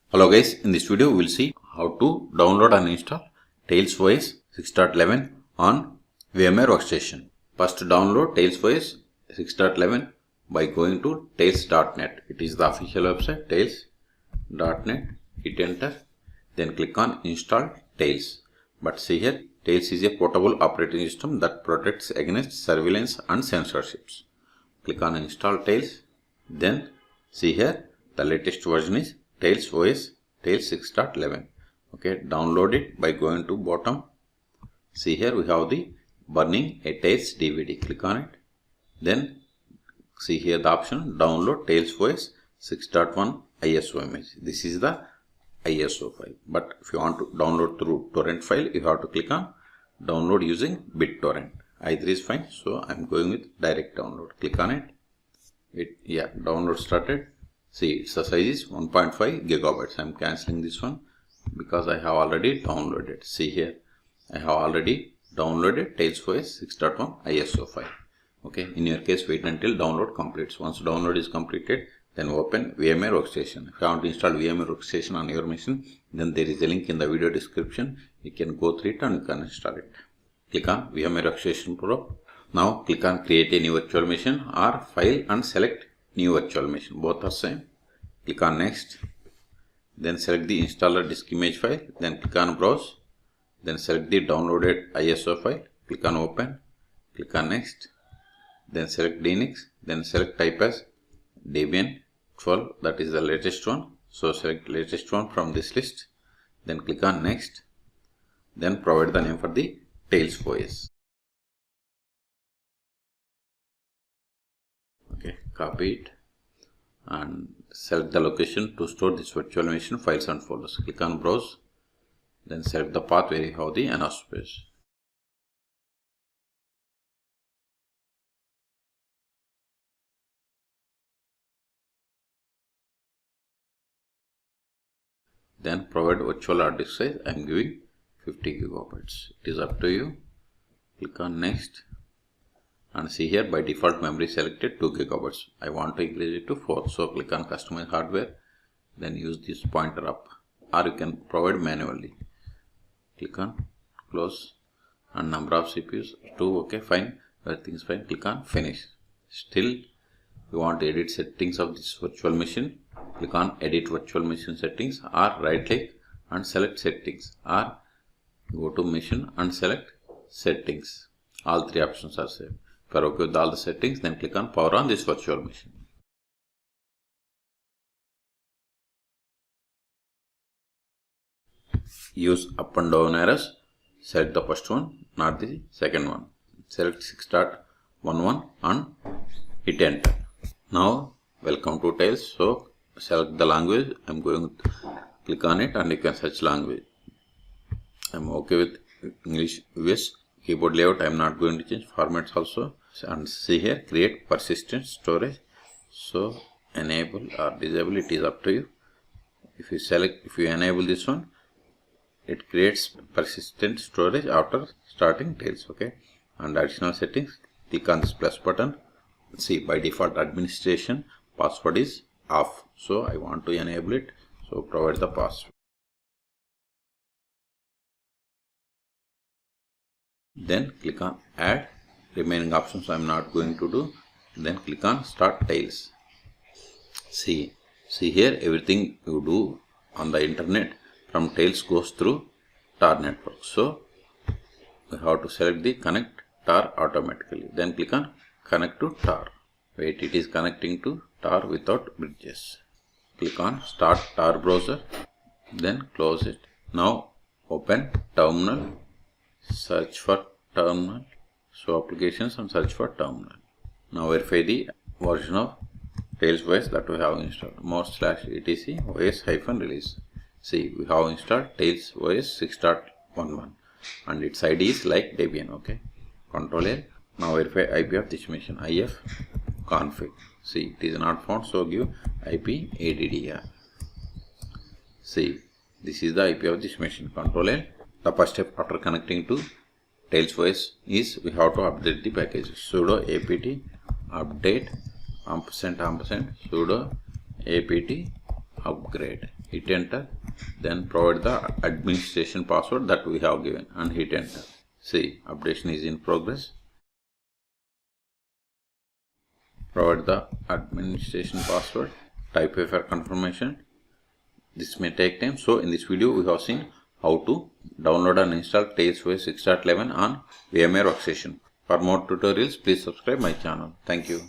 Hello guys, in this video we will see how to download and install Tails OS 6.11 on VMware Workstation. First download Tails OS 6.11 by going to tails.net. It is the official website tails.net. Hit enter, then click on install Tails. But see here, Tails is a portable operating system that protects against surveillance and censorships. Click on install Tails. Then see here, the latest version is Tails OS Tails 6.11. Okay, download it by going to bottom. See here we have the burning a Tails DVD. Click on it. Then see here the option download Tails OS 6.1 ISO image. This is the ISO file. But if you want to download through torrent file, you have to click on download using BitTorrent. Either is fine. So I'm going with direct download. Click on it. Download started. See, its size is 1.5 gigabytes. I am cancelling this one because I have already downloaded. See here, I have already downloaded Tails OS 6.1 ISO file. Okay, in your case, wait until download completes. Once download is completed, then open VMware Workstation. If you want to install VMware Workstation on your machine, then there is a link in the video description. You can go through it and you can install it. Click on VMware Workstation Pro. Now click on create a new virtual machine or file and select new virtual machine. Both are same. Click on next. Then select the installer disk image file. Then click on browse. Then select the downloaded ISO file. Click on open. Click on next. Then select Linux. Then select type as Debian 12. That is the latest one. So select latest one from this list. Then click on next. Then provide the name for the Tails OS. Okay, copy it and select the location to store this virtual machine files and folders. Click on browse, then select the path where you have the enough space. Then provide virtual hard disk size. I am giving 50 gigabytes. It is up to you. Click on next. And see here by default memory selected 2 gigabytes. I want to increase it to 4. So click on customize hardware. Then use this pointer up. Or you can provide manually. Click on close. And number of CPUs 2. Okay, fine. Everything is fine. Click on finish. Still you want to edit settings of this virtual machine. Click on edit virtual machine settings or right click and select settings. Or go to machine and select settings. All three options are same. If you are okay with all the settings, then click on power on this virtual machine. Use up and down arrows. Select the first one, not the second one. Select 6.11 and hit enter. Now, welcome to Tails. So, select the language. I am going to click on it and you can search language. I am okay with English US. Keyboard layout I am not going to change, formats also. And see here, create persistent storage. So enable or disable, it is up to you. If you enable this one, it creates persistent storage after starting Tails. Okay, and additional settings, click on this plus button. See, by default administration password is off, so I want to enable it, so provide the password. Then click on add. Remaining options I am not going to do. Then click on start Tails. See here, everything you do on the internet from Tails goes through Tor network. So you have to select the connect Tor automatically. Then click on connect to Tor. Wait, it is connecting to Tor without bridges. Click on start Tor browser. Then close it. Now open terminal. Search for terminal. So applications and search for terminal. Now verify the version of Tails OS that we have installed. /etc OS-release. See, we have installed Tails OS 6.11 and its ID is like Debian. Okay. Control L. Now verify IP of this machine. IF config. See, it is not found, so give IP ADDR. See, this is the IP of this machine. Control L. The first step after connecting to Tails OS is we have to update the package. Sudo apt update && sudo apt upgrade. hit enter, then provide the administration password that we have given and hit enter. See, updation is in progress. Provide the administration password, type for confirmation. This may take time. So in this video we have seen how to download and install TailsOS 6.11 on VMware Workstation. For more tutorials, please subscribe my channel. Thank you.